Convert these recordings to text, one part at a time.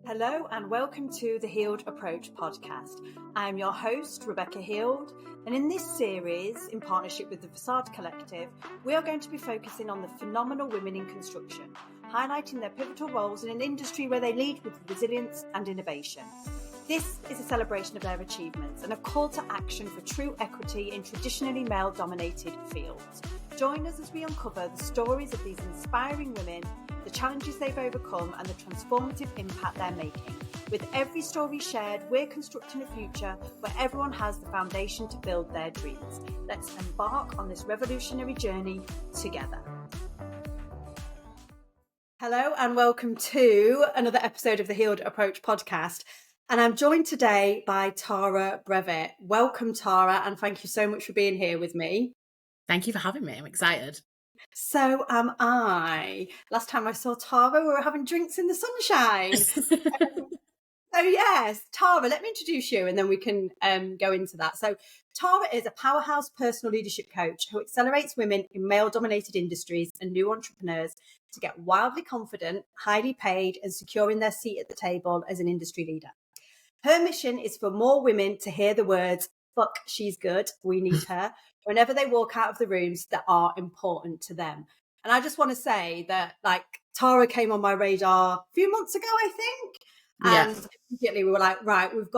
Hello and welcome to the Healed Approach podcast. I'm your host, Rebecca Heald, and in this series, in partnership with the Facade Collective, we are going to be focusing on the phenomenal women in construction, highlighting their pivotal roles in an industry where they lead with resilience and innovation. This is a celebration of their achievements and a call to action for true equity in traditionally male-dominated fields. Join us as we uncover the stories of these inspiring women, the challenges they've overcome and the transformative impact they're making. With every story shared, we're constructing a future where everyone has the foundation to build their dreams. Let's embark on this revolutionary journey together. Hello and welcome to another episode of the Healed Approach podcast. And I'm joined today by Tara Brevitt. Welcome, Tara, and thank you so much for being here with me. Thank you for having me. I'm excited. So am I. Last time I saw Tara, we were having drinks in the sunshine. So yes, Tara, let me introduce you and then we can go into that. So Tara is a powerhouse personal leadership coach who accelerates women in male-dominated industries and new entrepreneurs to get wildly confident, highly paid and securing their seat at the table as an industry leader. Her mission is for more women to hear the words, "Fuck, she's good, we need her," whenever they walk out of the rooms that are important to them. And I just want to say that, Tara came on my radar a few months ago, I think. And immediately we were like, right, we've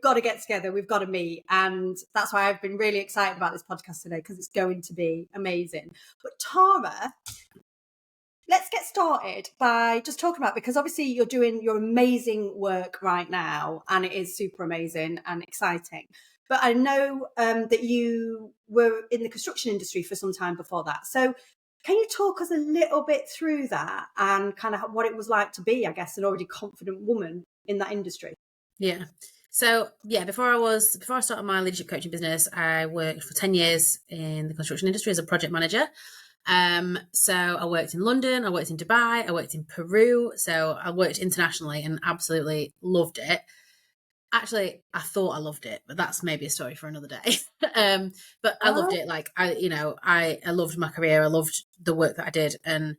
got to get together. We've got to meet. And that's why I've been really excited about this podcast today, because it's going to be amazing. But Tara, let's get started by just talking about, because obviously you're doing your amazing work right now and it is super amazing and exciting. But I know that you were in the construction industry for some time before that. So can you talk us a little bit through that and kind of what it was like to be, I guess, an already confident woman in that industry? Yeah. So before I started my leadership coaching business, I worked for 10 years in the construction industry as a project manager. So I worked in London, I worked in Dubai, I worked in Peru. So I worked internationally and absolutely loved it. Actually, I thought I loved it, but that's maybe a story for another day. But I loved it. I loved my career. I loved the work that I did. And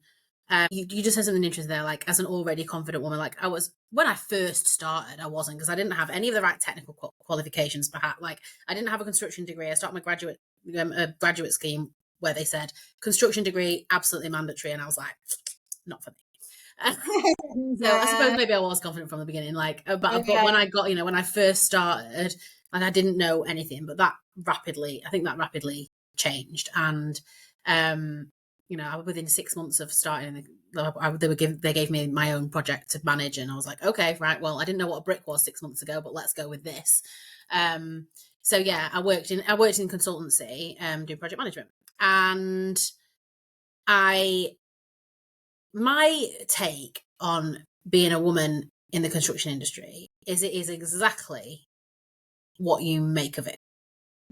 you just said something interesting there. Like, as an already confident woman, like I was when I first started, I wasn't, because I didn't have any of the right technical qualifications. Perhaps, like, I didn't have a construction degree. I started my graduate scheme where they said construction degree absolutely mandatory, and I was like, not for me. So I suppose maybe I was confident from the beginning, but when I got, when I first started, and I didn't know anything, but I think that rapidly changed. And, within 6 months of starting, they gave me my own project to manage. And I was like, okay, right. Well, I didn't know what a brick was 6 months ago, but let's go with this. So yeah, I worked in consultancy, doing project management, and my take on being a woman in the construction industry is it is exactly what you make of it.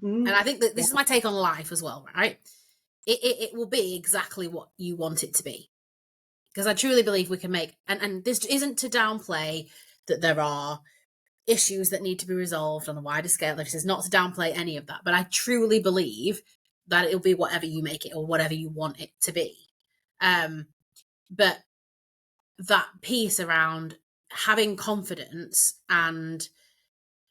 And I think that this is my take on life as well, right? It will be exactly what you want it to be. Because I truly believe we can make, and this isn't to downplay that there are issues that need to be resolved on a wider scale. This is not to downplay any of that, but I truly believe that it'll be whatever you make it or whatever you want it to be. But that piece around having confidence and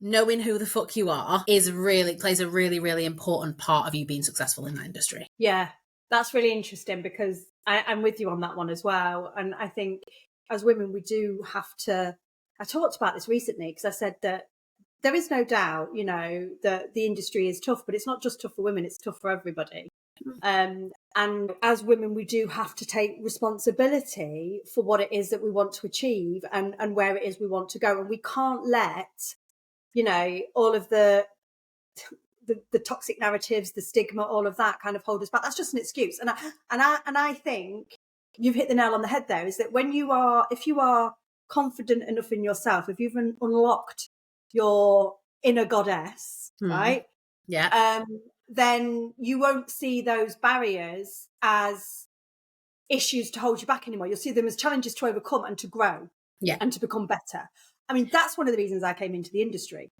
knowing who the fuck you are plays a really, really important part of you being successful in that industry. Yeah, that's really interesting, because I'm with you on that one as well. And I think as women, we do have to, I talked about this recently because I said that there is no doubt, that the industry is tough, but it's not just tough for women, it's tough for everybody. And as women, we do have to take responsibility for what it is that we want to achieve and where it is we want to go. And we can't let, all of the toxic narratives, the stigma, all of that kind of hold us back. That's just an excuse. And I think you've hit the nail on the head there, is that if you are confident enough in yourself, if you've unlocked your inner goddess, right? Yeah. Then you won't see those barriers as issues to hold you back anymore. You'll see them as challenges to overcome and to grow and to become better. I mean, that's one of the reasons I came into the industry.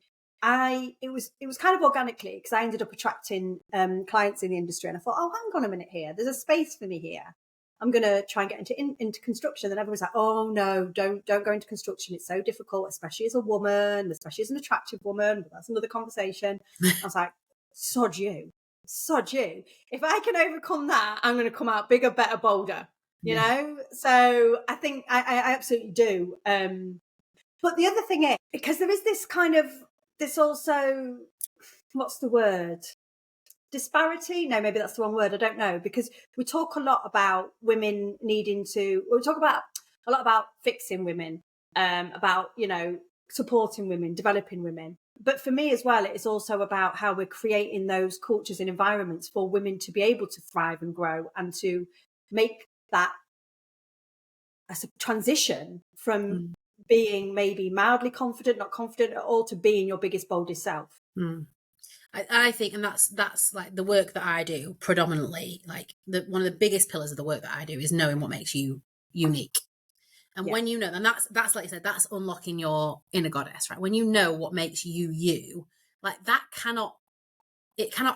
It was kind of organically, because I ended up attracting clients in the industry, and I thought, oh, hang on a minute here. There's a space for me here. I'm going to try and get into construction. And everyone's like, oh no, don't go into construction. It's so difficult, especially as a woman, especially as an attractive woman. But that's another conversation. I was like, sod you. If I can overcome that, I'm going to come out bigger, better, bolder, you know? So I think I absolutely do. But the other thing is, because there is this also, what's the word? Disparity? No, maybe that's the wrong word. I don't know, because we talk a lot about women we talk about a lot about fixing women, about, supporting women, developing women. But for me as well, it's also about how we're creating those cultures and environments for women to be able to thrive and grow, and to make that as a transition from being maybe mildly confident, not confident at all, to being your biggest, boldest self. I think, and that's like the work that I do predominantly, like one of the biggest pillars of the work that I do is knowing what makes you unique. And when you know, and that's like you said, that's unlocking your inner goddess, right? When you know what makes you, like that cannot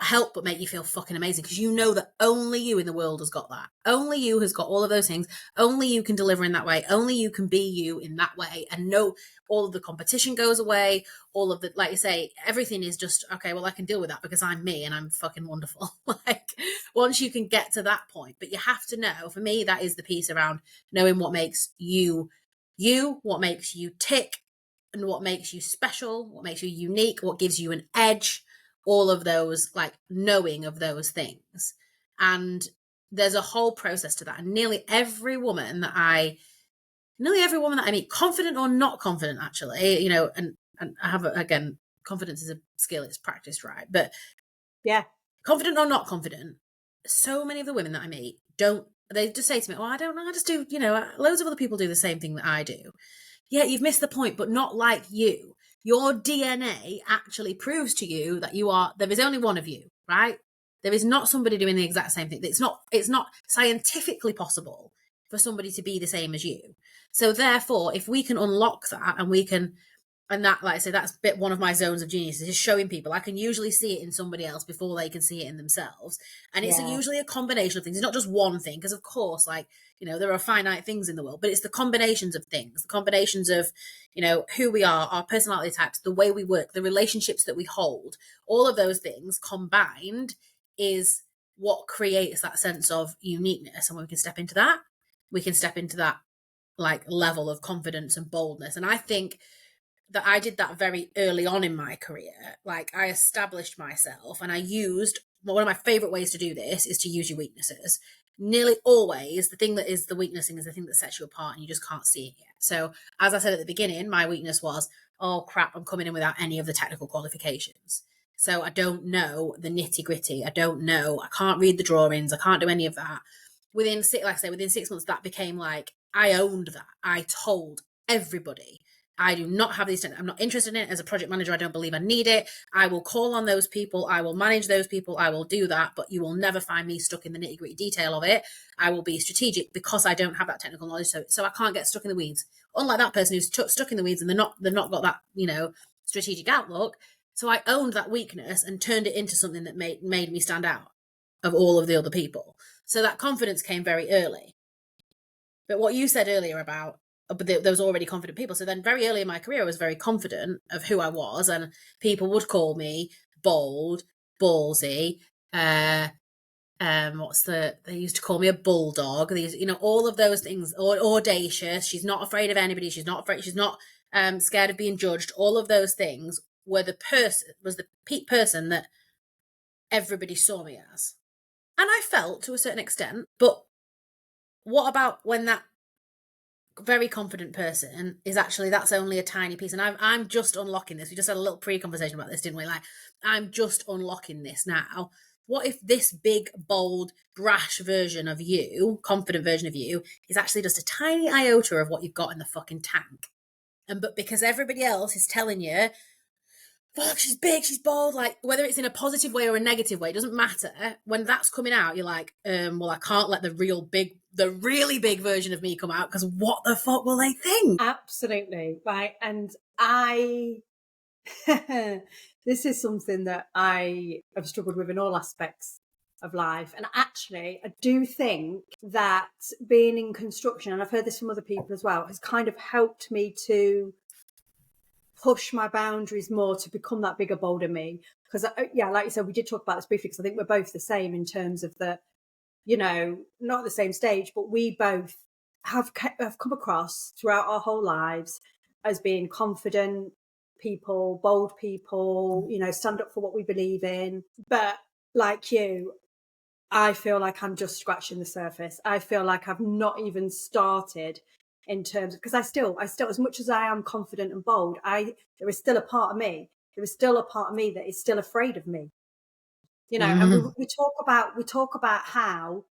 help but make you feel fucking amazing, because you know that only you in the world has got that. Only you has got all of those things. Only you can deliver in that way. Only you can be you in that way. And no, all of the competition goes away. All of the, like you say, everything is just, okay, well, I can deal with that because I'm me and I'm fucking wonderful. Like, once you can get to that point, but you have to know, for me, that is the piece around knowing what makes you, what makes you tick, and what makes you special, what makes you unique, what gives you an edge. All of those, like knowing of those things. And there's a whole process to that. And nearly every woman that I meet, confident or not confident, actually, and I have, again, confidence is a skill, it's practiced, right? But yeah, confident or not confident, so many of the women that I meet they just say to me, oh, I don't know, I just do, loads of other people do the same thing that I do. Yeah, you've missed the point, but not like you. Your DNA actually proves to you that there is only one of you, right? There is not somebody doing the exact same thing. It's not scientifically possible for somebody to be the same as you. So therefore, if we can unlock that, and that, like I say, that's one of my zones of genius, is showing people. I can usually see it in somebody else before they can see it in themselves. And it's usually a combination of things. It's not just one thing, because of course, like, there are finite things in the world, but it's the combinations of things, the combinations of, who we are, our personality types, the way we work, the relationships that we hold, all of those things combined is what creates that sense of uniqueness. And when we can step into that like level of confidence and boldness. And I think that I did that very early on in my career. Like, I established myself, and I used, one of my favorite ways to do this is to use your weaknesses. Nearly always, the thing that is the weakness is the thing that sets you apart, and you just can't see it yet. So, as I said at the beginning, my weakness was, oh crap, I'm coming in without any of the technical qualifications. So I don't know the nitty gritty. I can't read the drawings. I can't do any of that. Within 6 months, that became like, I owned that. I told everybody, I do not have these. I'm not interested in it as a project manager. I don't believe I need it. I will call on those people. I will manage those people. I will do that. But you will never find me stuck in the nitty gritty detail of it. I will be strategic because I don't have that technical knowledge. So I can't get stuck in the weeds. Unlike that person who's stuck in the weeds and they've not got that, strategic outlook. So I owned that weakness and turned it into something that made me stand out of all of the other people. So that confidence came very early. But what you said earlier about, but there was already confident people. So then very early in my career, I was very confident of who I was, and people would call me bold, ballsy, they used to call me a bulldog. These, all of those things, or audacious. She's not afraid of anybody. She's not scared of being judged. All of those things was the peak person that everybody saw me as. And I felt to a certain extent, but what about when that very confident person is actually, that's only a tiny piece? And I'm just unlocking this. We just had a little pre-conversation about this, didn't we? Like, I'm just unlocking this now. What if this big, bold, brash version of you, confident version of you, is actually just a tiny iota of what you've got in the fucking tank? But because everybody else is telling you, fuck, she's big, she's bold, like, whether it's in a positive way or a negative way, it doesn't matter. When that's coming out, you're like, well, I can't let the really big version of me come out, because what the fuck will they think? Absolutely. Right. And this is something that I have struggled with in all aspects of life. And actually, I do think that being in construction, and I've heard this from other people as well, has kind of helped me to push my boundaries more, to become that bigger, bolder me. Because, yeah, like you said, we did talk about this briefly, because I think we're both the same in terms of the, you know, not at the same stage, but we both have come across throughout our whole lives as being confident people, bold people, you know, stand up for what we believe in. But like you, I feel like I'm just scratching the surface. I feel like I've not even started in terms of, because I still, as much as I am confident and bold, there is still a part of me. There is still a part of me that is still afraid of me. You know, and we talk about how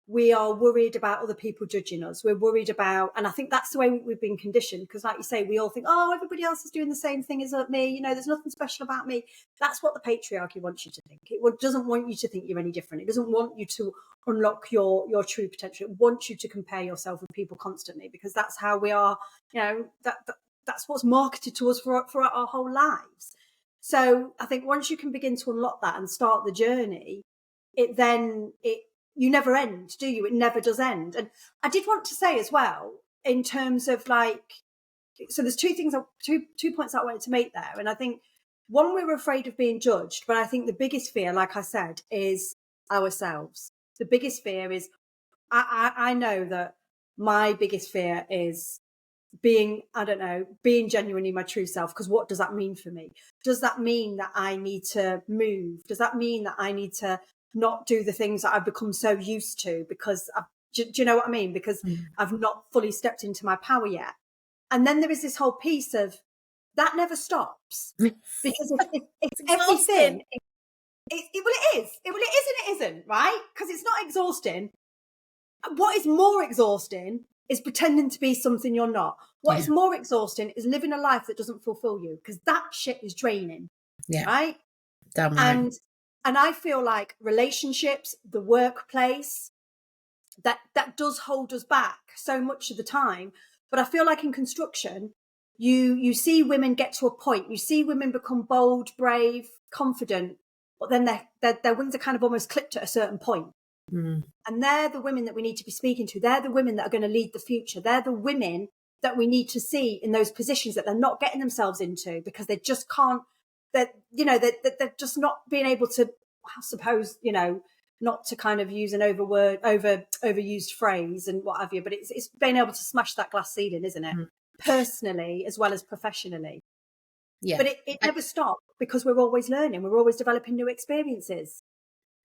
we are worried about other people judging us. We're worried about, and I think that's the way we've been conditioned. Because like you say, we all think, oh, everybody else is doing the same thing as me. You know, there's nothing special about me. That's what the patriarchy wants you to think. It doesn't want you to think you're any different. It doesn't want you to unlock your true potential. It wants you to compare yourself with people constantly, because that's how we are. You know, that's what's marketed to us for our whole lives. So I think once you can begin to unlock that and start the journey, you never end, do you? It never does end. And I did want to say as well, in terms of like, so there's two points I wanted to make there. And I think one, we're afraid of being judged, but I think the biggest fear, like I said, is ourselves. The biggest fear is, I know that my biggest fear is being genuinely my true self. Because what does that mean for me? Does that mean that I need to move? Does that mean that I need to not do the things that I've become so used to, because do you know what I mean? Because I've not fully stepped into my power yet. And then there is this whole piece of that never stops, because if everything, it is and it isn't, right? Because it's not exhausting. What is more exhausting is pretending to be something you're not. What is more exhausting is living a life that doesn't fulfill you, because that shit is draining. Yeah. Right? Damn right. And I feel like relationships, the workplace, that does hold us back so much of the time. But I feel like in construction, you see women get to a point, you see women become bold, brave, confident, but then their wings are kind of almost clipped at a certain point. And they're the women that we need to be speaking to. They're the women that are going to lead the future. They're the women that we need to see in those positions that they're not getting themselves into, because they just can't, they're just not being able to, I suppose, you know, not to kind of use an overused phrase and what have you, but it's being able to smash that glass ceiling, isn't it? Personally as well as professionally. Yeah. But it never stops, because we're always learning. We're always developing new experiences.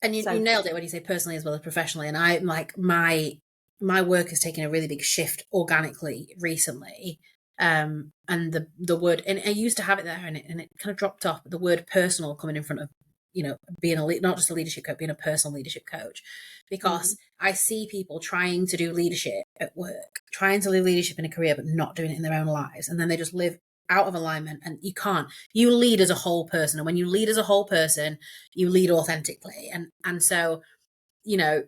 And you nailed it when you say personally as well as professionally. And I like my work has taken a really big shift organically recently. And the word, and I used to have it there, and it kind of dropped off. But the word personal coming in front of, you know, being not just a leadership coach, being a personal leadership coach, because I see people trying to do leadership at work, trying to live leadership in a career, but not doing it in their own lives, and then they just live out of alignment. And you lead as a whole person, and when you lead as a whole person, you lead authentically. And so, you know,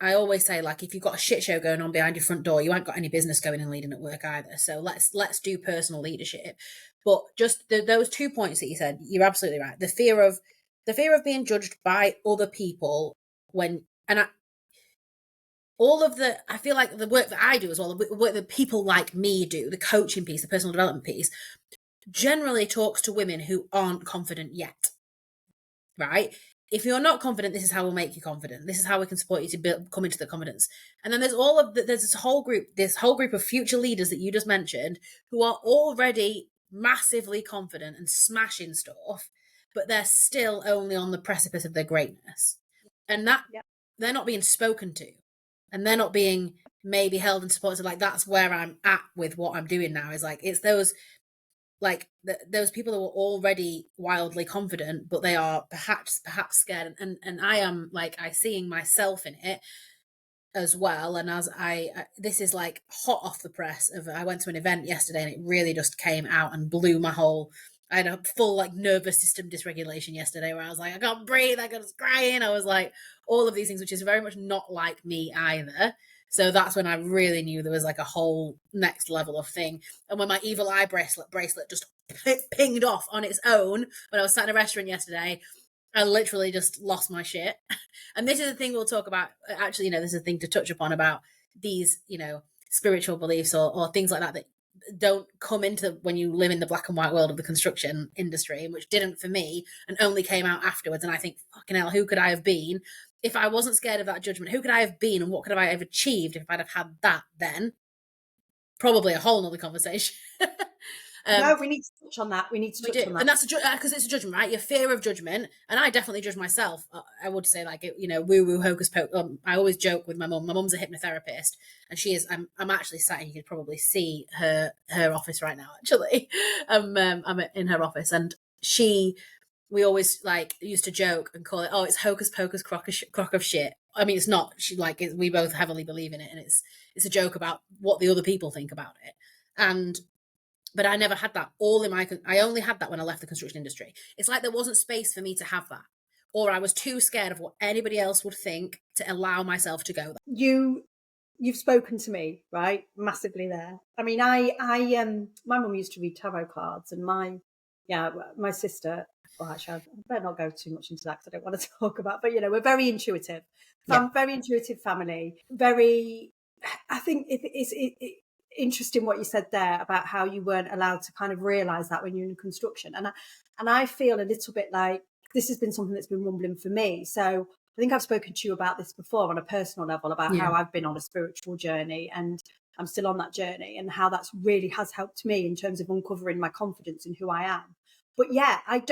I always say, like, if you've got a shit show going on behind your front door, you ain't got any business going and leading at work either. So let's do personal leadership. But just those 2 points that you said, you're absolutely right. The fear of being judged by other people I feel like the work that I do as well, the work that people like me do, the coaching piece, the personal development piece, generally talks to women who aren't confident yet, right? If you're not confident, this is how we'll make you confident. This is how we can support you to come into the confidence. And then there's this whole group of future leaders that you just mentioned, who are already massively confident and smashing stuff, but they're still only on the precipice of their greatness. And that they're not being spoken to, and they're not being maybe held and supported. Like, that's where I'm at with what I'm doing now, is like, it's those people who are already wildly confident, but they are perhaps scared. And I am, like, I seeing myself in it as well. And as this is like hot off the press of, I went to an event yesterday, and it really just came out and blew my whole, I had a full like nervous system dysregulation yesterday, where I was like, I can't breathe, I was crying, I was like, all of these things, which is very much not like me either. So that's when I really knew there was like a whole next level of thing. And when my evil eye bracelet just pinged off on its own when I was sat in a restaurant yesterday, I literally just lost my shit. And this is the thing we'll talk about. Actually, this is a thing to touch upon about these, spiritual beliefs or things like that don't come into when you live in the black and white world of the construction industry, which didn't for me and only came out afterwards. And I think, fucking hell, who could I have been if I wasn't scared of that judgment? Who could I have been and what could I have achieved if I'd have had that then? Probably a whole nother conversation. No, we need to touch on that. We need to touch on that. And that's because it's a judgment, right? Your fear of judgment. And I definitely judge myself. I would say, like, woo-woo, hocus pocus. I always joke with my mum. My mum's a hypnotherapist, and she is. I'm actually sat in, you could probably see her office right now, actually. I'm in her office, and we always, like, used to joke and call it, oh, it's hocus pocus, crock of shit. I mean, it's not. We both heavily believe in it, and it's a joke about what the other people think about it. But I never had that I only had that when I left the construction industry. It's like there wasn't space for me to have that, or I was too scared of what anybody else would think to allow myself to go there. You've spoken to me, right? Massively there. I mean, my mum used to read tarot cards, and my sister, well, actually, I better not go too much into that because I don't want to talk about, but we're very intuitive. Very intuitive family. I think it's interesting what you said there about how you weren't allowed to kind of realize that when you're in construction, and I feel a little bit like this has been something that's been rumbling for me. So I think I've spoken to you about this before on a personal level about how I've been on a spiritual journey, and I'm still on that journey, and how that's really has helped me in terms of uncovering my confidence in who I am. But I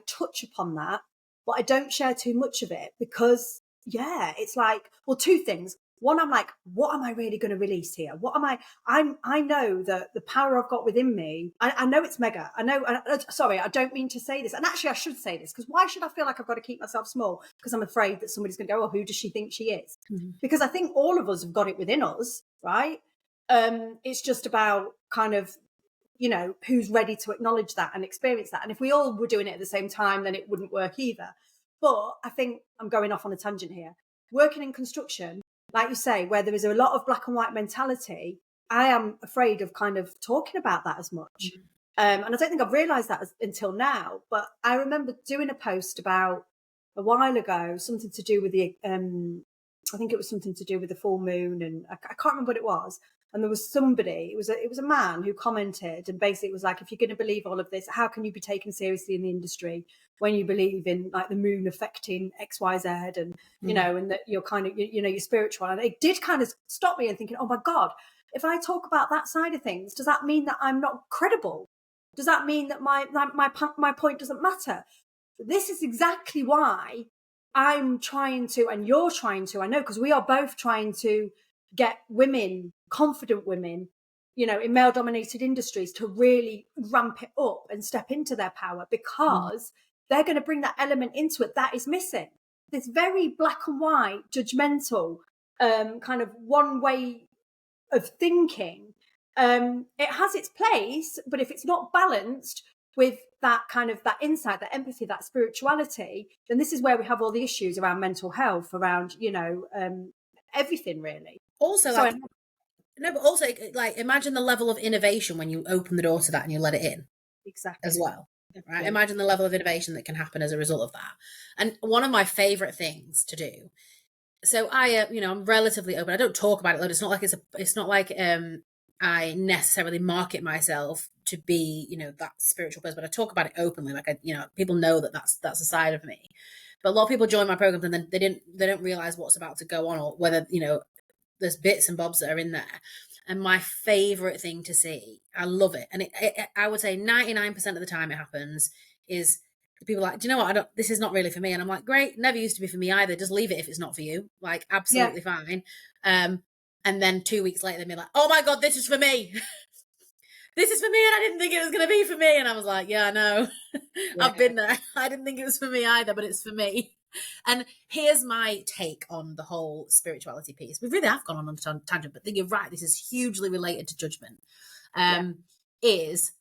touch upon that, but I don't share too much of it because it's like, well, two things. One, I'm like, what am I really going to release here? What am I know that the power I've got within me, I know it's mega. I know, sorry, I don't mean to say this. And actually I should say this, because why should I feel like I've got to keep myself small? Because I'm afraid that somebody's going to go, oh, who does she think she is? Mm-hmm. Because I think all of us have got it within us, right? It's just about kind of, who's ready to acknowledge that and experience that. And if we all were doing it at the same time, then it wouldn't work either. But I think I'm going off on a tangent here. Working in construction, like you say, where there is a lot of black and white mentality, I am afraid of kind of talking about that as much. Mm-hmm. And I don't think I've realised that until now. But I remember doing a post about a while ago, something to do with I think it was something to do with the full moon, and I can't remember what it was. And there was somebody, it was a man who commented, and basically it was like, if you're going to believe all of this, how can you be taken seriously in the industry when you believe in like the moon affecting X, Y, Z, and and that you're kind of you're spiritual? And it did kind of stop me and thinking, oh my God, if I talk about that side of things, does that mean that I'm not credible? Does that mean that my point doesn't matter? This is exactly why I'm trying to, and you're trying to, I know, because we are both trying to get women, confident women, in male dominated industries to really ramp it up and step into their power, because they're going to bring that element into it that is missing. This very black and white, judgmental, kind of one way of thinking. It has its place, but if it's not balanced with that kind of that insight, that empathy, that spirituality, then this is where we have all the issues around mental health, around, everything really. Also, but also, like, imagine the level of innovation when you open the door to that and you let it in. Exactly. As well. Right? Imagine the level of innovation that can happen as a result of that. And one of my favorite things to do. So I'm relatively open. I don't talk about it a lot. It's not like I necessarily market myself to be, that spiritual person, but I talk about it openly. Like, people know that that's a side of me. But a lot of people join my programs and then they don't realize what's about to go on, or whether, there's bits and bobs that are in there. And my favorite thing to see, I love it. And I would say 99% of the time it happens is people are like, do you know what? This is not really for me. And I'm like, great. Never used to be for me either. Just leave it if it's not for you. Like, absolutely fine. And then 2 weeks later, they'll be like, oh my God, this is for me. This is for me. And I didn't think it was going to be for me. And I was like, yeah, I know. I've been there. I didn't think it was for me either, but it's for me. And here's my take on the whole spirituality piece. We really have gone on a tangent, but you're right. This is hugely related to judgment. Is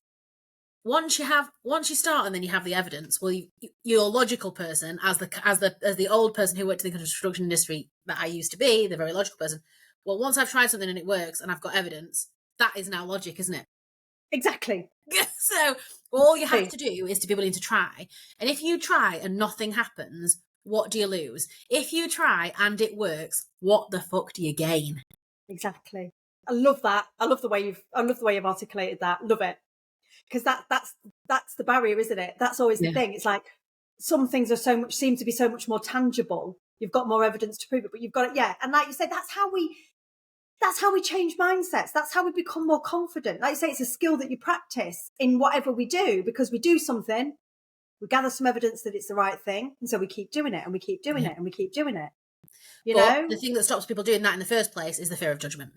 once you start and then you have the evidence. Well, you're a logical person, as the old person who worked in the construction industry that I used to be, the very logical person. Well, once I've tried something and it works and I've got evidence, that is now logic, isn't it? Exactly. So all you have to do is to be willing to try. And if you try and nothing happens, what do you lose? If you try and it works, what the fuck do you gain? Exactly. I love that. I love the way you've articulated that. Love it. Because that's the barrier, isn't it? That's always the Yeah. thing. It's like some things seem to be so much more tangible. You've got more evidence to prove it, but you've got it. Yeah. And like you said, that's how we change mindsets. That's how we become more confident. Like you say, it's a skill that you practice in whatever we do, because we do something, we gather some evidence that it's the right thing. And so we keep doing it and we keep doing Yeah. it and we keep doing it. But the thing that stops people doing that in the first place is the fear of judgment.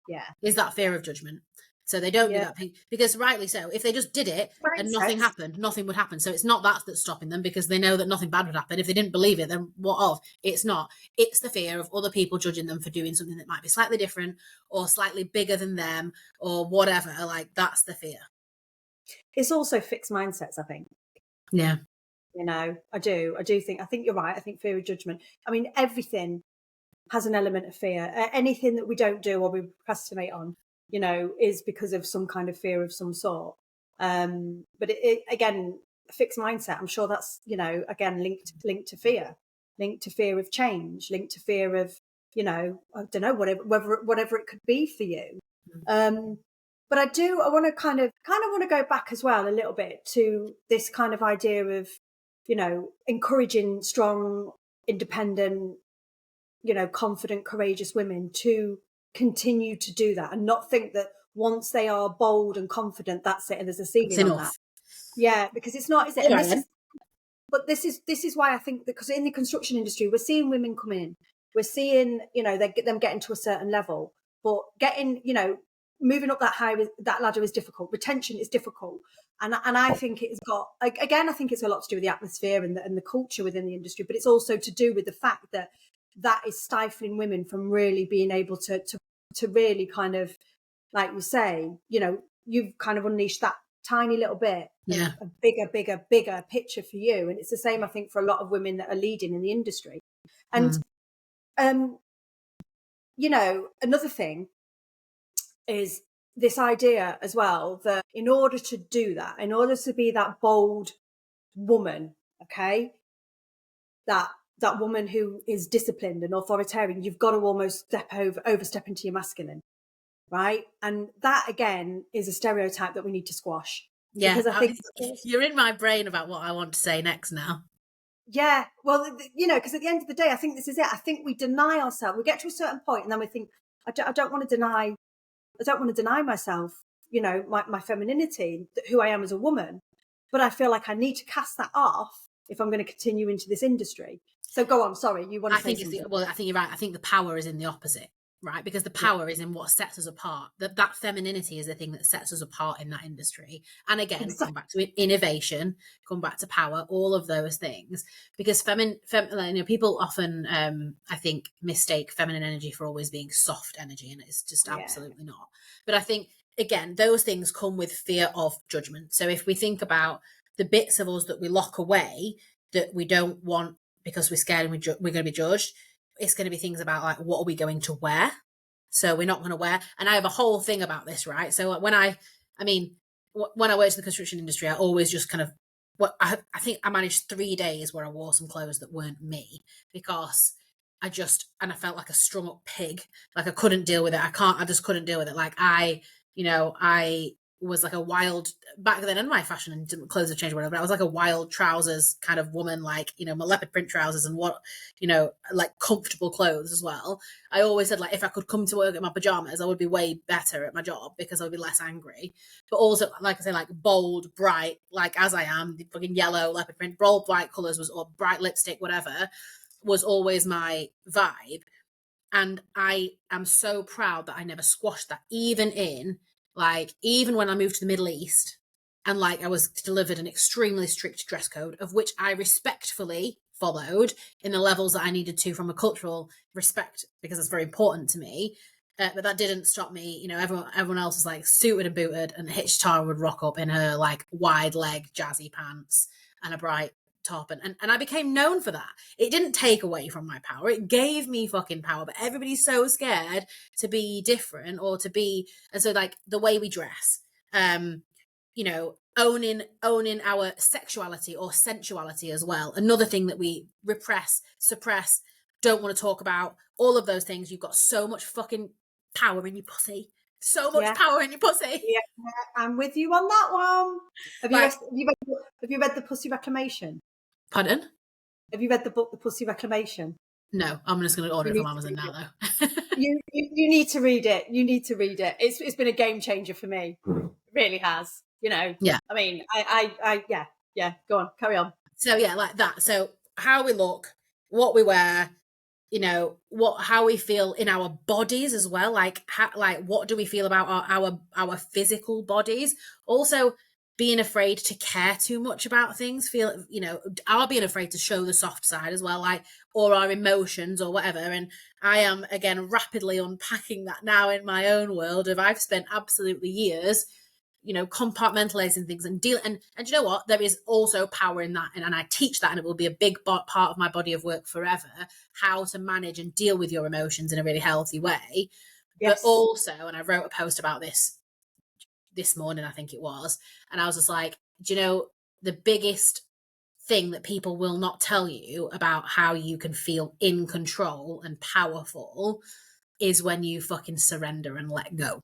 Yeah. Is that fear of judgment. So they don't do that thing, because rightly so, if they just did it and nothing happened, nothing would happen. So it's not that that's stopping them, because they know that nothing bad would happen. If they didn't believe it, then what of? It's not. It's the fear of other people judging them for doing something that might be slightly different or slightly bigger than them or whatever. Like, that's the fear. It's also fixed mindsets, I think. Yeah. I do think you're right. I think fear of judgment. I mean, everything has an element of fear. Anything that we don't do or we procrastinate on, is because of some kind of fear of some sort. But again, a fixed mindset, I'm sure that's, again, linked to fear of change, linked to fear of, I don't know, whatever it could be for you. But I want to kind of want to go back as well a little bit to this kind of idea of, encouraging strong, independent, confident, courageous women to continue to do that and not think that once they are bold and confident, that's it, and there's a ceiling on that. Yeah, because it's not, is it? And this is why I think that, because in the construction industry, we're seeing women come in, we're seeing, them getting to a certain level, but getting, moving up that ladder is difficult. Retention is difficult. And I think it's got, again, I think it's a lot to do with the atmosphere and the culture within the industry, but it's also to do with the fact that is stifling women from really being able to really kind of, like you say, you've kind of unleashed that tiny little bit of a bigger picture for you. And it's the same, I think, for a lot of women that are leading in the industry. And, another thing is this idea as well that in order to do that, in order to be that bold woman, okay, that woman who is disciplined and authoritarian, you've got to almost overstep into your masculine, right? And that again is a stereotype that we need to squash. Yeah, because I think you're in my brain about what I want to say next now. Yeah, well, because at the end of the day, I think this is it. I think we deny ourselves. We get to a certain point, and then we think, I don't want to deny myself, my femininity, who I am as a woman. But I feel like I need to cast that off if I'm going to continue into this industry. So go on. Sorry, you want to say something? I think you're right. I think the power is in the opposite, right? Because the power is in what sets us apart. That femininity is the thing that sets us apart in that industry. And again, come back to innovation, come back to power, all of those things. Because people often, I think, mistake feminine energy for always being soft energy, and it's just absolutely not. But I think, again, those things come with fear of judgment. So if we think about the bits of us that we lock away that we don't want because we're scared and we're going to be judged, it's going to be things about like, what are we going to wear? So we're not going to wear, and I have a whole thing about this, right? So when I worked in the construction industry, I always just kind of, I think I managed 3 days where I wore some clothes that weren't me, because I felt like a strung up pig. Like I couldn't deal with it. I just couldn't deal with it. Like I was like a wild, back then in my fashion and clothes have changed or whatever, but I was like a wild trousers kind of woman, like, my leopard print trousers and like comfortable clothes as well. I always said, like, if I could come to work in my pajamas, I would be way better at my job because I would be less angry. But also, like I say, like bold, bright, like as I am, the fucking yellow leopard print, bold, bright colours or bright lipstick, whatever, was always my vibe. And I am so proud that I never squashed that, even when I moved to the Middle East, and like I was delivered an extremely strict dress code, of which I respectfully followed in the levels that I needed to from a cultural respect, because it's very important to me. But that didn't stop me. Everyone else was like suited and booted, and Tara would rock up in her like wide leg jazzy pants and a bright top, and I became known for that. It didn't take away from my power, it gave me fucking power. But everybody's so scared to be different or to be, and so like the way we dress You know, owning our sexuality or sensuality as well. Another thing that we repress, suppress, don't want to talk about. All of those things. You've got so much fucking power in your pussy. So much Yeah. power in your pussy. Yeah, I'm with you on that one. Have you, Like, have you read The Pussy Reclamation? pardon? Have you read the book The Pussy Reclamation? No, I'm just going to order You it from need to Amazon read now, it. though. You need to read it. You need to read it. It's been a game changer for me. It really has. You know. Yeah. I mean, yeah. Go on, carry on. So yeah, like that. So how we look, what we wear, you know, how we feel in our bodies as well. Like what do we feel about our physical bodies? Also, being afraid to care too much about things. Feel, you know, are being afraid to show the soft side as well, like, or our emotions or whatever. And I am again rapidly unpacking that now in my own world. I've spent absolutely years, you know, compartmentalizing things and deal. And you know what? There is also power in that, and I teach that, and it will be a big part of my body of work forever. How to manage and deal with your emotions in a really healthy way, but Yes. also, and I wrote a post about this morning, I think it was, and I was just like, do you know the biggest thing that people will not tell you about how you can feel in control and powerful is when you fucking surrender and let go. And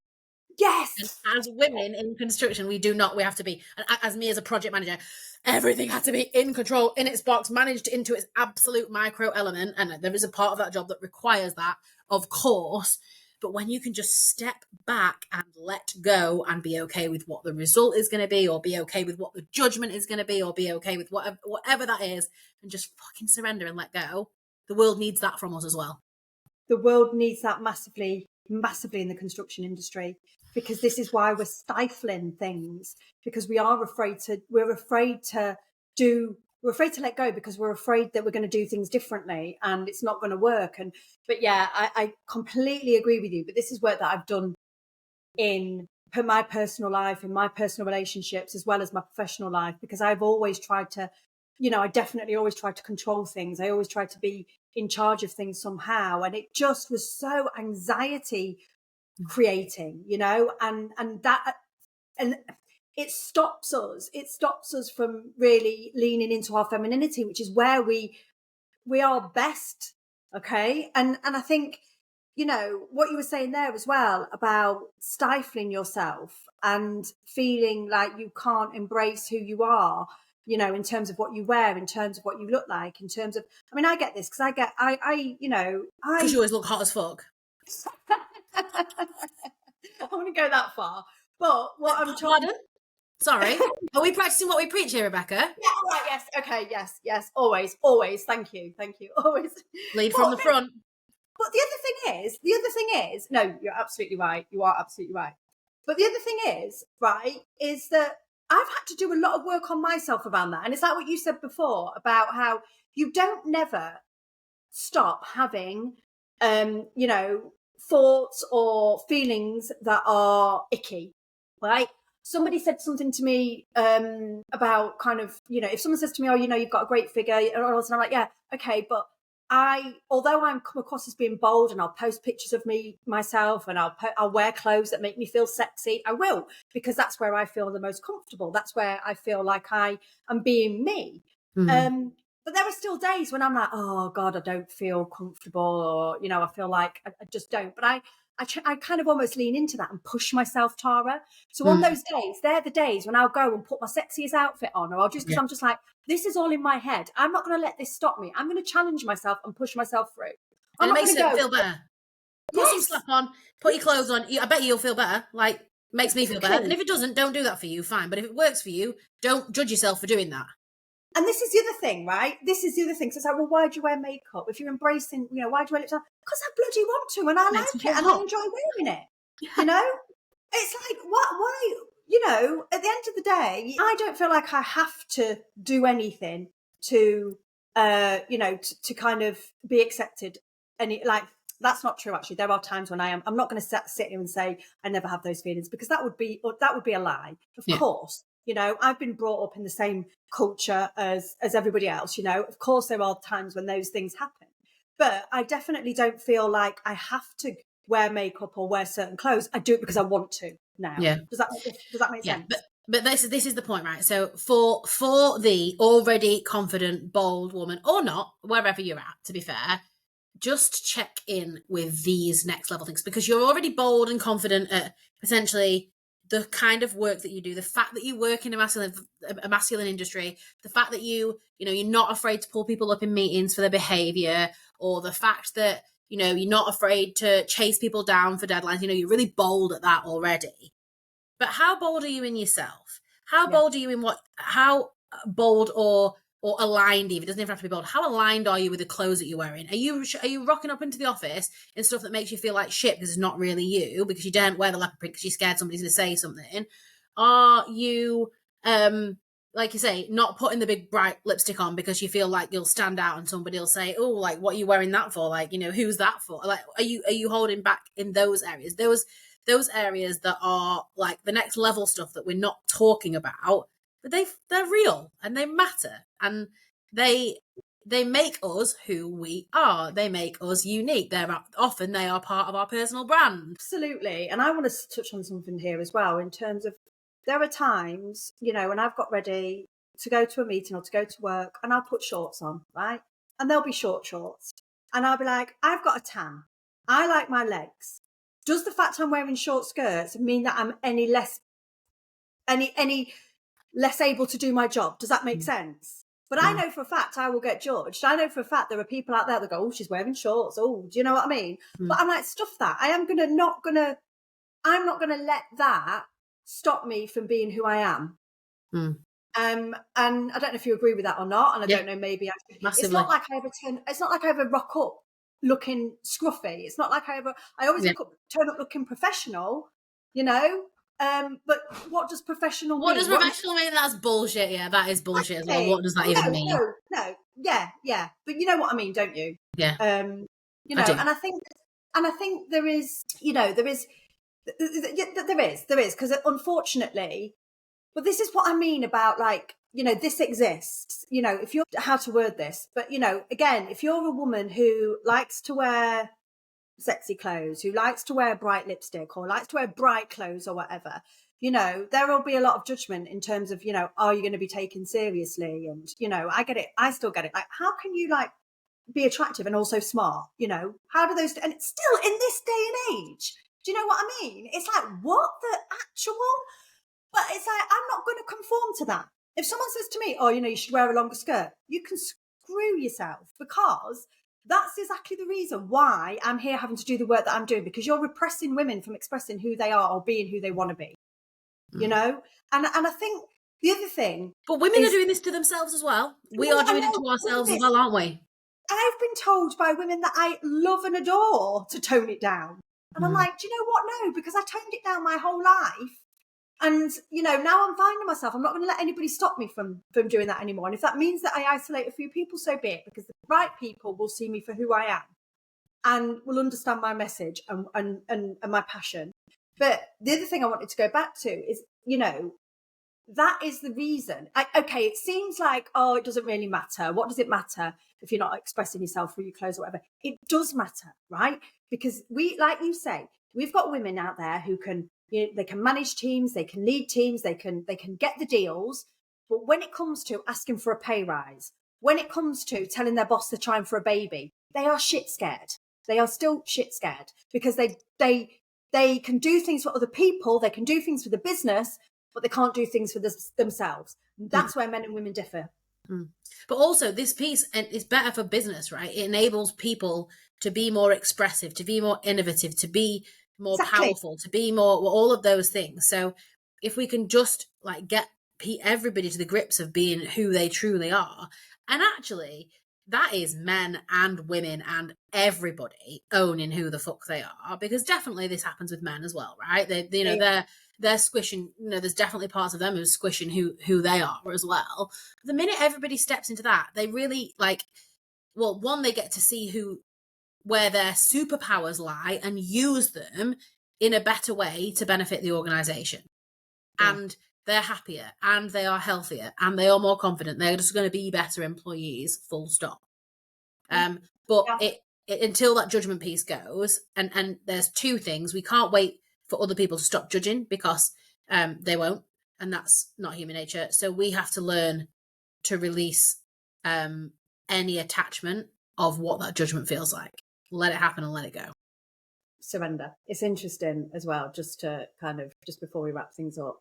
Yes. as women in construction, we have to be, and as me as a project manager, everything has to be in control, in its box, managed into its absolute micro element. And there is a part of that job that requires that, of course. But when you can just step back and let go and be okay with what the result is going to be, or be okay with what the judgment is going to be, or be okay with whatever that is, and just fucking surrender and let go, the world needs that from us as well. The world needs that massively in the construction industry, because this is why we're stifling things, because we're afraid to let go, because we're afraid that we're going to do things differently and it's not going to work. But yeah, I completely agree with you. But this is work that I've done in my personal life, in my personal relationships, as well as my professional life, because I've always tried to, I definitely always tried to control things. I always tried to be in charge of things somehow. And it just was so anxiety creating, and it stops us from really leaning into our femininity, which is where we are best. Okay. And I think, what you were saying there as well about stifling yourself and feeling like you can't embrace who you are, in terms of what you wear, in terms of what you look like, in terms of, I mean, I get this because I Because you always look hot as fuck. I want to go that far, but what I'm trying. Pardon? Sorry. Are we practicing what we preach here, Rebecca? Yeah, right, yes, okay, yes, always, thank you, always. Lead from the front. But the other thing is, no, you're absolutely right. You are absolutely right. But the other thing is, right, is that I've had to do a lot of work on myself around that. And it's like what you said before about how you don't never stop having, thoughts or feelings that are icky, right? Somebody said something to me about kind of, if someone says to me, oh, you've got a great figure, and I'm like, yeah, okay, but although I'm come across as being bold and I'll post pictures of myself and I'll wear clothes that make me feel sexy, I will, because that's where I feel the most comfortable. That's where I feel like I am being me. But there are still days when I'm like, oh God, I don't feel comfortable, or, I feel like I just don't. But I kind of almost lean into that and push myself, Tara. So on those days, they're the days when I'll go and put my sexiest outfit on, or I'll just, because I'm just like, this is all in my head. I'm not going to let this stop me. I'm going to challenge myself and push myself through. And it makes you feel better. Put some slap on, put your clothes on. I bet you'll feel better. Like, makes me feel better. And if it doesn't, don't do that for you, fine. But if it works for you, don't judge yourself for doing that. And this is the other thing, right? This is the other thing. So it's like, well, why do you wear makeup? If you're embracing, why do you wear lipstick? Because I bloody want to, and I like it, and I enjoy wearing it. Yeah. It's like, why? At the end of the day, I don't feel like I have to do anything to, to kind of be accepted. And that's not true. Actually, there are times when I'm not going to sit here and say I never have those feelings, because that would be a lie. Of course. I've been brought up in the same culture as everybody else, of course there are times when those things happen, but I definitely don't feel like I have to wear makeup or wear certain clothes. I do it because I want to. now. Yeah. Does that make sense? But this is the point, right? So for the already confident, bold woman, or not, wherever you're at, to be fair, just check in with these next level things, because you're already bold and confident at essentially the kind of work that you do, the fact that you work in a masculine industry, the fact that you're not afraid to pull people up in meetings for their behavior, or the fact that you're not afraid to chase people down for deadlines. You're really bold at that already. But how bold are you in yourself? How bold are you in how bold or aligned, even, it doesn't even have to be bold, how aligned are you with the clothes that you're wearing? Are you rocking up into the office in stuff that makes you feel like shit because it's not really you, because you don't wear the leopard print because you're scared somebody's going to say something? Are you, like you say, not putting the big bright lipstick on because you feel like you'll stand out and somebody will say, oh, like, what are you wearing that for? Like, who's that for? Like, are you holding back in those areas? Those areas that are like the next level stuff that we're not talking about, but they're real and they matter, and they make us who we are. They make us unique. They are part of our personal brand. Absolutely. And I want to touch on something here as well, in terms of, there are times, when I've got ready to go to a meeting or to go to work, and I'll put shorts on, right? And they'll be short shorts. And I'll be like, I've got a tan. I like my legs. Does the fact I'm wearing short skirts mean that I'm any less able to do my job? Does that make sense? But I know for a fact I will get judged. I know for a fact there are people out there that go, oh, she's wearing shorts. Oh, do you know what I mean? But I'm like, stuff that. I'm not gonna let that stop me from being who I am. And I don't know if you agree with that or not. And I don't know, maybe massively. It's not like I ever rock up looking scruffy. It's not like I always turn up looking professional, but what does professional mean? What does professional mean? That's bullshit. Yeah, that is bullshit as well. What does that even mean? No. Yeah. But you know what I mean, don't you? Yeah. And I think there is, because unfortunately, but this is what I mean about, like, this exists, if you're, how to word this, but again, if you're a woman who likes to wear sexy clothes, who likes to wear bright lipstick or likes to wear bright clothes or whatever, there will be a lot of judgment in terms of, are you going to be taken seriously? And, I get it. I still get it. Like, how can you be attractive and also smart? How do those, and it's still in this day and age. Do you know what I mean? It's like, what the actual, but it's like, I'm not going to conform to that. If someone says to me, oh, you should wear a longer skirt, you can screw yourself, because that's exactly the reason why I'm here having to do the work that I'm doing, because you're repressing women from expressing who they are or being who they want to be, And I think the other thing... But women are doing this to themselves as well. We are doing it to ourselves as well, aren't we? I've been told by women that I love and adore to tone it down. And I'm like, do you know what? No, because I toned it down my whole life. And, now I'm finding myself, I'm not going to let anybody stop me from doing that anymore. And if that means that I isolate a few people, so be it, because the right people will see me for who I am and will understand my message and my passion. But the other thing I wanted to go back to is, that is the reason. Okay, it seems like, oh, it doesn't really matter. What does it matter if you're not expressing yourself through your clothes or whatever? It does matter, right? Because like you say, we've got women out there who can, they can manage teams, they can lead teams, they can get the deals. But when it comes to asking for a pay rise, when it comes to telling their boss they're trying for a baby, they are shit scared. They are still shit scared, because they can do things for other people, they can do things for the business, but they can't do things for themselves. That's where men and women differ. But also, this piece is better for business, right? It enables people to be more expressive, to be more innovative, to be more powerful, to be more, all of those things. So if we can just get everybody to the grips of being who they truly are, and actually that is men and women and everybody owning who the fuck they are, because definitely this happens with men as well, right? They're squishing, there's definitely parts of them who's squishing who they are as well. The minute everybody steps into that, they really one, they get to see where their superpowers lie and use them in a better way to benefit the organization. Yeah. And they're happier and they are healthier and they are more confident. They're just going to be better employees, full stop. But until that judgment piece goes, and there's two things. We can't wait for other people to stop judging, because they won't, and that's not human nature. So we have to learn to release any attachment of what that judgment feels like. Let it happen and let it go. Surrender. It's interesting as well, just to kind of, just before we wrap things up,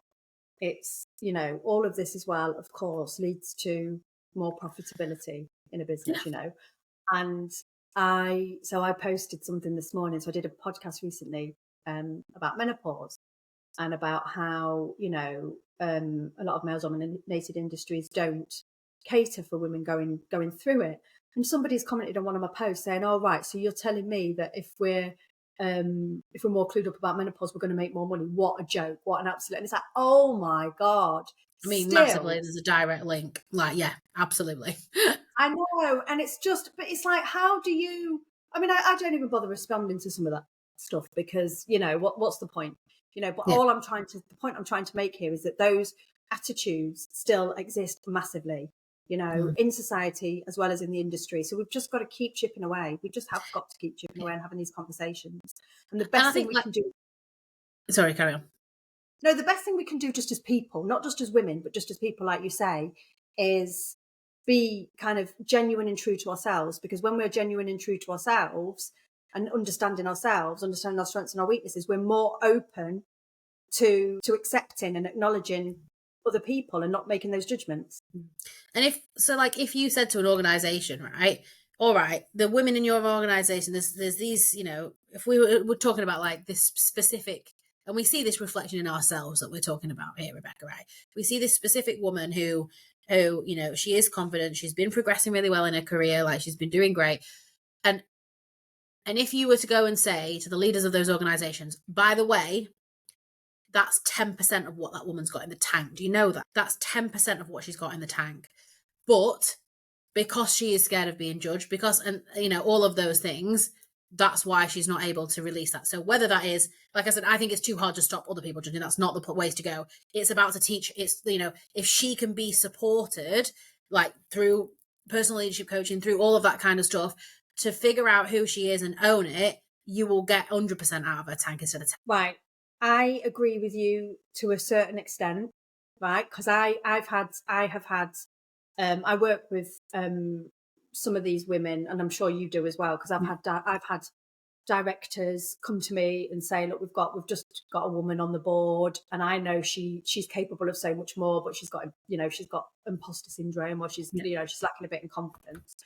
it's, you know, all of this as well, of course, leads to more profitability in a business, you know. And I posted something this morning. So I did a podcast recently about menopause, and about how, you know, a lot of male dominated industries don't cater for women going through it. And somebody's commented on one of my posts saying, "Oh, right, so you're telling me that if we're more clued up about menopause, we're going to make more money." What a joke! What an absolute! And it's like, oh my god! I mean, Still, massively, there's a direct link. Like, yeah, absolutely. I know, and it's just, but it's like, how do you? I mean, I don't even bother responding to some of that stuff, because, you know, what's the point? You know, but Yeah. the point I'm trying to make here is that those attitudes still exist massively, you know, in society as well as in the industry. So we've just got to keep chipping away. We just have got to keep chipping away and having these conversations. And the best thing we can do. Sorry, carry on. No, the best thing we can do, just as people, not just as women, but just as people, like you say, is be kind of genuine and true to ourselves. Because when we're genuine and true to ourselves and understanding our strengths and our weaknesses, we're more open to accepting and acknowledging other people and not making those judgments. And if you said to an organization, right, all right, the women in your organization, there's these, you know, if we're talking about like this specific, and we see this reflection in ourselves that we're talking about here, Rebecca, right? We see this specific woman who, you know, she is confident, she's been progressing really well in her career, like she's been doing great. And if you were to go and say to the leaders of those organizations, by the way, that's 10% of what that woman's got in the tank. Do you know that? That's 10% of what she's got in the tank. But because she is scared of being judged, because, and you know, all of those things, that's why she's not able to release that. So whether that is, like I said, I think it's too hard to stop other people judging. That's not the ways to go. It's about to teach. It's, you know, if she can be supported, like through personal leadership coaching, through all of that kind of stuff, to figure out who she is and own it, you will get 100% out of her tank instead of 10. Right. I agree with you to a certain extent, right? Because I work with some of these women, and I'm sure you do as well. Because I've had directors come to me and say, "Look, we've just got a woman on the board, and I know she's capable of so much more, but she's got imposter syndrome, or she's she's lacking a bit in confidence."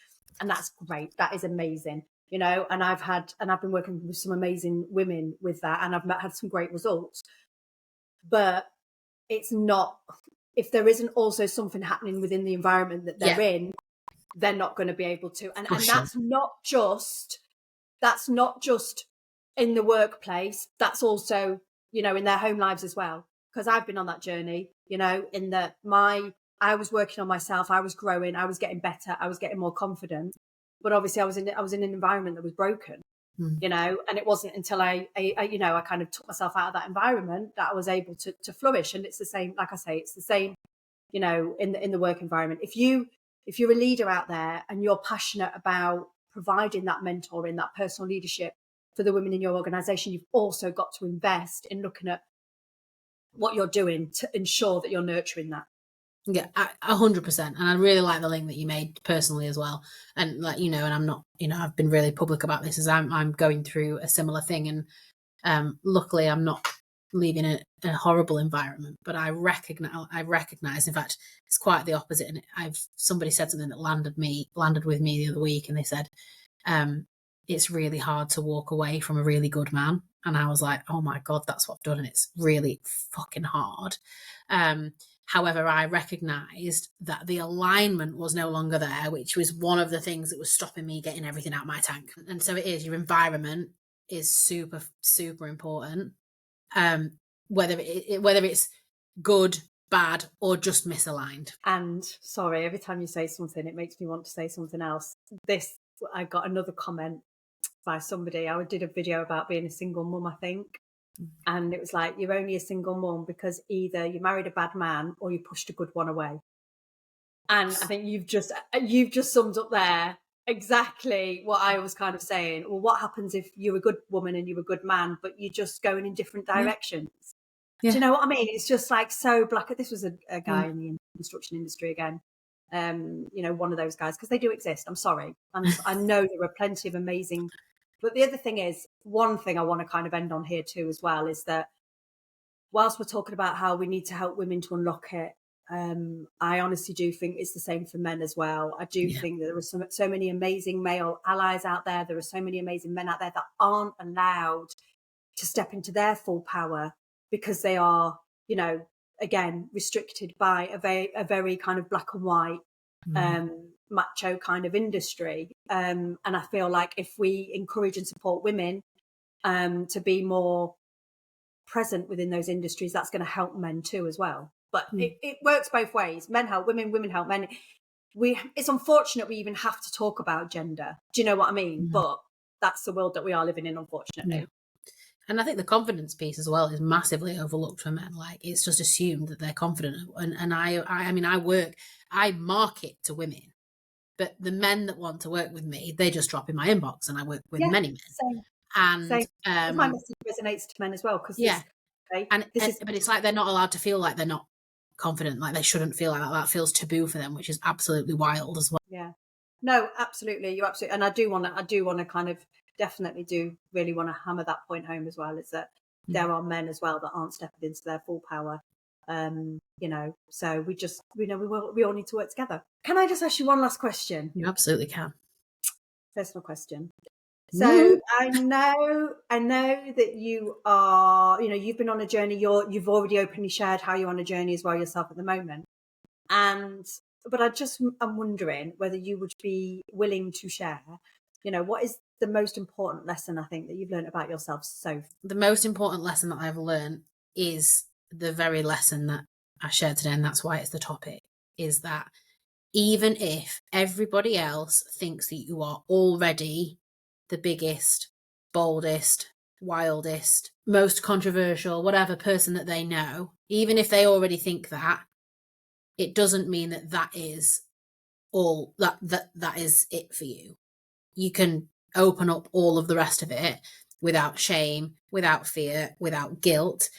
And that's great. That is amazing. You know, and I've been working with some amazing women with that, and I've had some great results. But it's not, if there isn't also something happening within the environment that they're in, they're not going to be able to. And that's not just in the workplace. That's also, you know, in their home lives as well. Because I've been on that journey, you know, in that I was working on myself, I was growing, I was getting better, I was getting more confident. But obviously I was in an environment that was broken, you know, and it wasn't until I kind of took myself out of that environment that I was able to flourish. And it's the same, like I say, it's the same, you know, in the work environment. If you're a leader out there and you're passionate about providing that mentoring, that personal leadership for the women in your organization, you've also got to invest in looking at what you're doing to ensure that you're nurturing that. Yeah, 100%. And I really like the link that you made personally as well. And like, you know, and I'm not, you know, I've been really public about this as I'm going through a similar thing. And luckily I'm not leaving a horrible environment, but I recognize, in fact, it's quite the opposite. And somebody said something that landed with me the other week, and they said, it's really hard to walk away from a really good man. And I was like, oh my God, that's what I've done. And it's really fucking hard. However, I recognised that the alignment was no longer there, which was one of the things that was stopping me getting everything out of my tank. And so it is, your environment is super, super important. Whether it's good, bad, or just misaligned. And sorry, every time you say something, it makes me want to say something else. I got another comment by somebody. I did a video about being a single mum, I think. And it was like, you're only a single mum because either you married a bad man or you pushed a good one away. And I think you've just summed up there exactly what I was kind of saying. Well, what happens if you're a good woman and you're a good man, but you're just going in different Yeah. directions? Do Yeah. you know what I mean? It's just like so black. This was a guy Mm. in the construction industry again. You know, one of those guys, because they do exist. I'm sorry. I know there are plenty of amazing. But the other thing is, one thing I want to kind of end on here too, as well, is that whilst we're talking about how we need to help women to unlock it, I honestly do think it's the same for men as well. I do Yeah. think that there are so many amazing male allies out there. There are so many amazing men out there that aren't allowed to step into their full power because they are, you know, again, restricted by a very kind of black and white, Mm. macho kind of industry. And I feel like if we encourage and support women to be more present within those industries, that's going to help men too as well. But Mm. it works both ways. Men help women, women help men. It's unfortunate we even have to talk about gender. Do you know what I mean? Mm. But that's the world that we are living in, unfortunately. Yeah. And I think the confidence piece as well is massively overlooked for men. Like, it's just assumed that they're confident. And I mean, I market to women, but the men that want to work with me, they just drop in my inbox, and I work with Yeah, many men. same, And Because my message resonates to men as well. Because yeah, this is but it's like they're not allowed to feel like they're not confident. Like, they shouldn't feel like that. That feels taboo for them, which is absolutely wild as well. yeah. No, absolutely, you're absolutely, and I do want to kind of definitely really want to hammer that point home as well. Is that there are men as well that aren't stepping into their full power. You know, so we all need to work together. Can I just ask you one last question? You absolutely can. Personal question. Woo. So I know that you are, you know, you've been on a journey. You've already openly shared how you're on a journey as well yourself at the moment. But I'm wondering whether you would be willing to share, you know, what is the most important lesson I think that you've learned about yourself so far? The most important lesson that I've learned is the very lesson that I shared today, and that's why it's the topic, is that even if everybody else thinks that you are already the biggest, boldest, wildest, most controversial, whatever person that they know, even if they already think that, it doesn't mean that that is all that is it for you. You can open up all of the rest of it without shame, without fear, without guilt.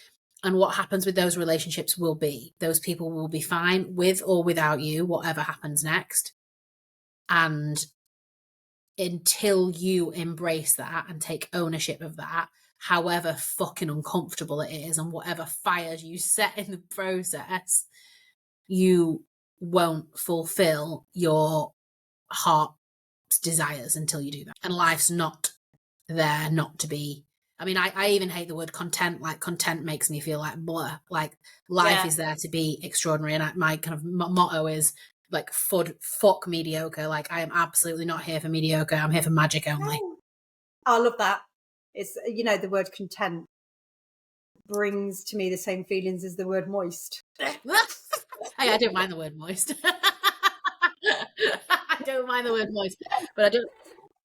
And what happens with those relationships will be those people will be fine with or without you, whatever happens next. And until you embrace that and take ownership of that, however fucking uncomfortable it is and whatever fires you set in the process, you won't fulfill your heart's desires until you do that. And life's not there not to be. I mean, I even hate the word content. Like, content makes me feel like blah. Like, life is there to be extraordinary. And my kind of motto is like, fuck mediocre. Like, I am absolutely not here for mediocre. I'm here for magic only. Oh, I love that. It's, you know, the word content brings to me the same feelings as the word moist. Hey, I don't mind the word moist. I don't mind the word moist, but I don't.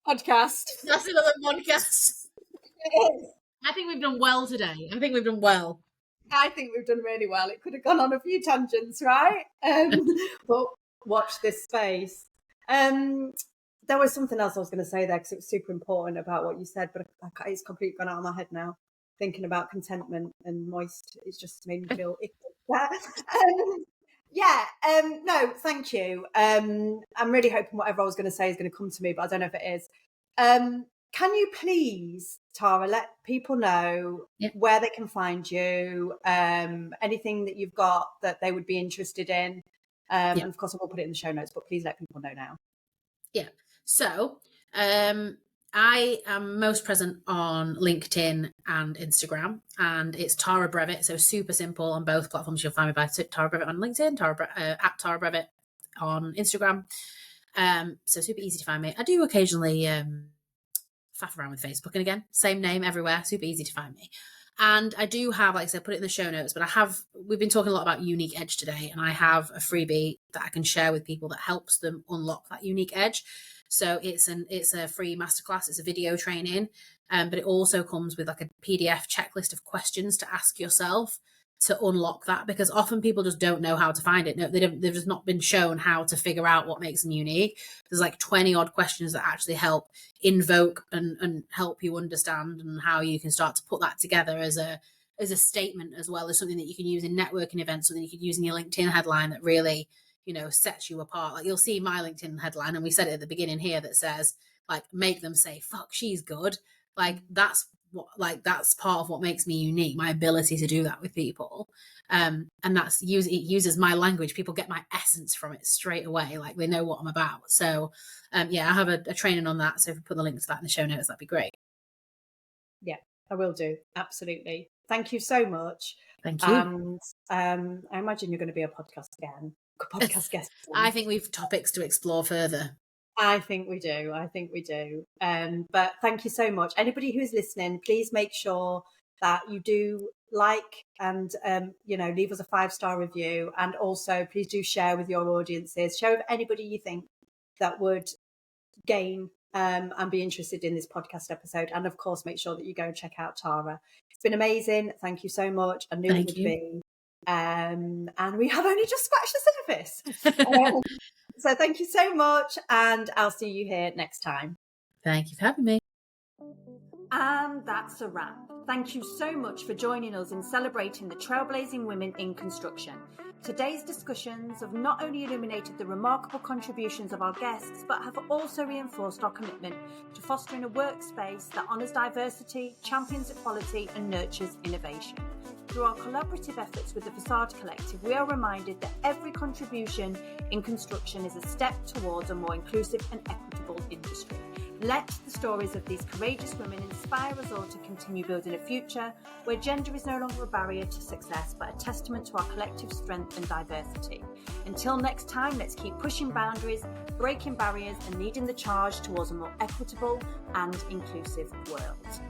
Podcast. That's another podcast. It is. I think we've done well today. I think we've done well. I think we've done really well. It could have gone on a few tangents, right? But watch this space. There was something else I was going to say there because it was super important about what you said, but it's completely gone out of my head now. Thinking about contentment and moist, it's just made me feel icky. No, thank you. I'm really hoping whatever I was going to say is going to come to me, but I don't know if it is. Can you please, Tara, let people know where they can find you, anything that you've got that they would be interested in? And of course, I will put it in the show notes, but please let people know now. Yeah. So, I am most present on LinkedIn and Instagram, and it's Tara Brevitt. So super simple on both platforms. You'll find me by Tara Brevitt on LinkedIn, at Tara Brevitt on Instagram. So super easy to find me. I do occasionally faff around with Facebook, and again, same name everywhere. Super easy to find me. And I do have, like I said, put it in the show notes, but we've been talking a lot about unique edge today, and I have a freebie that I can share with people that helps them unlock that unique edge. So it's a free masterclass. It's a video training, but it also comes with like a PDF checklist of questions to ask yourself to unlock that, because often people just don't know how to find it. No, they've just not been shown how to figure out what makes them unique. There's like 20 odd questions that actually help invoke and help you understand, and how you can start to put that together as a statement, as well as something that you can use in networking events, something you could use in your LinkedIn headline that really, sets you apart. Like, you'll see my LinkedIn headline, and we said it at the beginning here, that says, like, make them say, fuck, she's good. Like, that's part of what makes me unique, my ability to do that with people. And it uses my language. People get my essence from it straight away. Like, they know what I'm about. So I have a training on that. So if we put the link to that in the show notes, that'd be great. Yeah, I will do. Absolutely. Thank you so much. Thank you. And I imagine you're going to be a podcast guest. I think we've topics to explore further. I think we do. But thank you so much. Anybody who's listening, please make sure that you do like and, leave us a 5-star review. And also, please do share with your audiences. Share with anybody you think that would gain and be interested in this podcast episode. And of course, make sure that you go and check out Tara. It's been amazing. Thank you so much. I knew it would be. And we have only just scratched the surface. So thank you so much, and I'll see you here next time. Thank you for having me. And that's a wrap. Thank you so much for joining us in celebrating the trailblazing women in construction. Today's discussions have not only illuminated the remarkable contributions of our guests, but have also reinforced our commitment to fostering a workspace that honours diversity, champions equality, and nurtures innovation. Through our collaborative efforts with the Facade Collective, we are reminded that every contribution in construction is a step towards a more inclusive and equitable industry. Let the stories of these courageous women inspire us all to continue building a future where gender is no longer a barrier to success, but a testament to our collective strength and diversity. Until next time, let's keep pushing boundaries, breaking barriers, and leading the charge towards a more equitable and inclusive world.